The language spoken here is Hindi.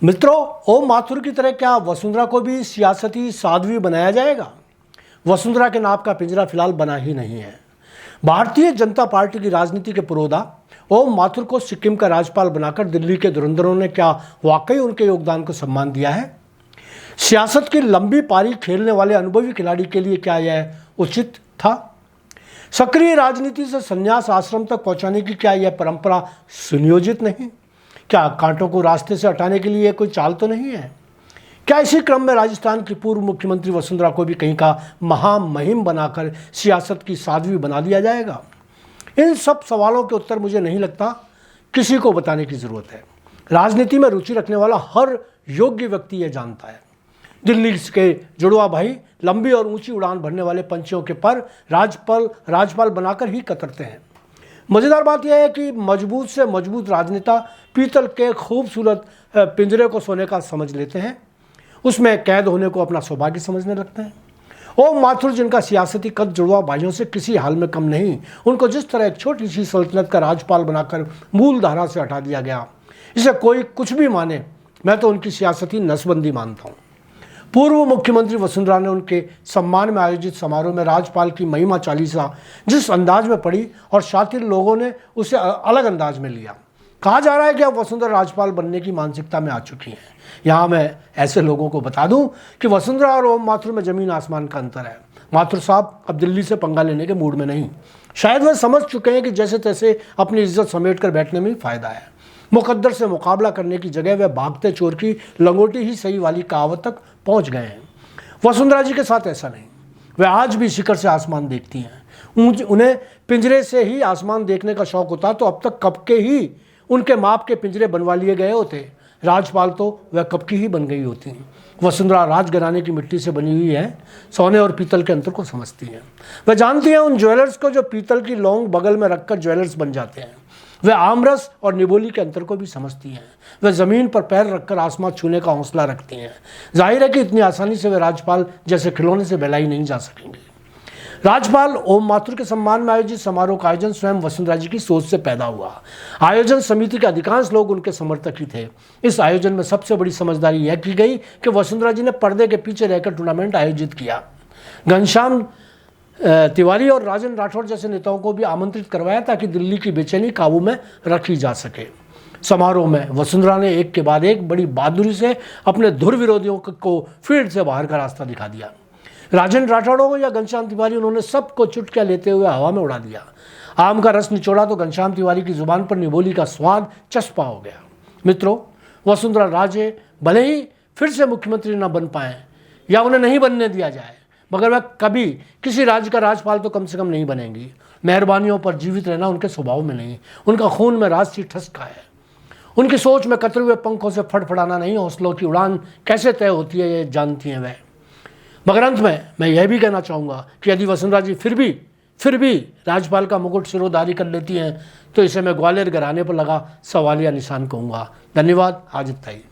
मित्रों, ओम माथुर की तरह क्या वसुंधरा को भी सियासती साध्वी बनाया जाएगा? वसुंधरा के नाप का पिंजरा फिलहाल बना ही नहीं है। भारतीय जनता पार्टी की राजनीति के पुरोधा ओम माथुर को सिक्किम का राज्यपाल बनाकर दिल्ली के धुरंधरों ने क्या वाकई उनके योगदान को सम्मान दिया है? सियासत की लंबी पारी खेलने वाले अनुभवी खिलाड़ी के लिए क्या यह उचित था? सक्रिय राजनीति से संन्यास आश्रम तक पहुंचाने की क्या यह परंपरा सुनियोजित नहीं? क्या कांटों को रास्ते से हटाने के लिए कोई चाल तो नहीं है? क्या इसी क्रम में राजस्थान की पूर्व मुख्यमंत्री वसुंधरा को भी कहीं का महामहिम बनाकर सियासत की साध्वी बना दिया जाएगा? इन सब सवालों के उत्तर मुझे नहीं लगता किसी को बताने की जरूरत है। राजनीति में रुचि रखने वाला हर योग्य व्यक्ति यह जानता है। दिल्ली के जुड़वा भाई लंबी और ऊंची उड़ान भरने वाले पंछियों के पर राजपाल बनाकर ही कतरते हैं। मजेदार बात यह है कि मजबूत से मजबूत राजनेता पीतल के खूबसूरत पिंजरे को सोने का समझ लेते हैं, उसमें कैद होने को अपना सौभाग्य समझने लगते हैं। ओम माथुर, जिनका सियासती कद जुड़वा भाइयों से किसी हाल में कम नहीं, उनको जिस तरह एक छोटी सी सल्तनत का राज्यपाल बनाकर मूल धारा से हटा दिया गया, इसे कोई कुछ भी माने, मैं तो उनकी सियासती नसबंदी मानता हूँ। पूर्व मुख्यमंत्री वसुंधरा ने उनके सम्मान में आयोजित समारोह में राज्यपाल की महिमा चालीसा जिस अंदाज में पढ़ी और शातिर लोगों ने उसे अलग अंदाज में लिया। कहा जा रहा है कि अब वसुंधरा राज्यपाल बनने की मानसिकता में आ चुकी हैं। यहाँ मैं ऐसे लोगों को बता दूं कि वसुंधरा और ओम माथुर में जमीन आसमान का अंतर है। माथुर साहब अब दिल्ली से पंगा लेने के मूड में नहीं। शायद वह समझ चुके हैं कि जैसे तैसे अपनी इज्जत समेट कर बैठने में ही फायदा है। मुकद्दर से मुकाबला करने की जगह वह भागते चोर की लंगोटी ही सही वाली कहावत तक पहुंच गए हैं। वसुंधरा जी के साथ ऐसा नहीं। वह आज भी शिखर से आसमान देखती हैं। उन्हें पिंजरे से ही आसमान देखने का शौक होता तो अब तक कब के ही उनके माप के पिंजरे बनवा लिए गए होते। राजपाल तो वह कब की ही बन गई होती। वसुंधरा राजघराने की मिट्टी से बनी हुई है, सोने और पीतल के अंतर को समझती हैं। वह जानती हैं उन ज्वेलर्स को जो पीतल की लौंग बगल में रखकर ज्वेलर्स बन जाते हैं। वह आमरस और निबोली के अंतर को भी समझती हैं। वह ज़मीन पर पैर रखकर आसमान छूने का हौसला रखती हैं। जाहिर है कि इतनी आसानी से वे राज्यपाल जैसे खिलौने से बहलाई नहीं जा सकेंगे। राज्यपाल ओम माथुर के सम्मान में आयोजित समारोह का आयोजन स्वयं वसुंधरा जी की सोच से पैदा हुआ। आयोजन समिति के अधिकांश लोग उनके समर्थक ही थे। इस आयोजन में सबसे बड़ी समझदारी यह की गई कि वसुंधरा जी ने पर्दे के पीछे रहकर टूर्नामेंट आयोजित किया। घनश्याम तिवारी और राजन राठौड़ जैसे नेताओं को भी आमंत्रित करवाया ताकि दिल्ली की बेचैनी काबू में रखी जा सके। समारोह में वसुंधरा ने एक के बाद एक बड़ी बहादुरी से अपने धुर विरोधियों को फील्ड से बाहर का रास्ता दिखा दिया। राजन राठौड़ हो या घनश्याम तिवारी, उन्होंने सबको चुटकियां लेते हुए हवा में उड़ा दिया। आम का रस निचोड़ा तो घनश्याम तिवारी की जुबान पर निबोली का स्वाद चस्पा हो गया। मित्रों, वसुंधरा राजे भले ही फिर से मुख्यमंत्री न बन पाए या उन्हें नहीं बनने दिया जाए, मगर वह कभी किसी राज्य का राज्यपाल तो कम से कम नहीं बनेंगी। मेहरबानियों पर जीवित रहना उनके स्वभाव में नहीं, उनका खून में राजसी ठसका है। उनकी सोच में कतरे हुए पंखों से फड़फड़ाना नहीं, हौसलों की उड़ान कैसे तय होती है ये जानती हैं वह। मगर अंत में मैं यह भी कहना चाहूँगा कि यदि वसुंधरा जी फिर भी राज्यपाल का मुकुट सिरोधारी कर लेती हैं तो इसे मैं ग्वालियर घराने पर लगा सवालिया निशान कहूँगा। धन्यवाद। आज इतना ही।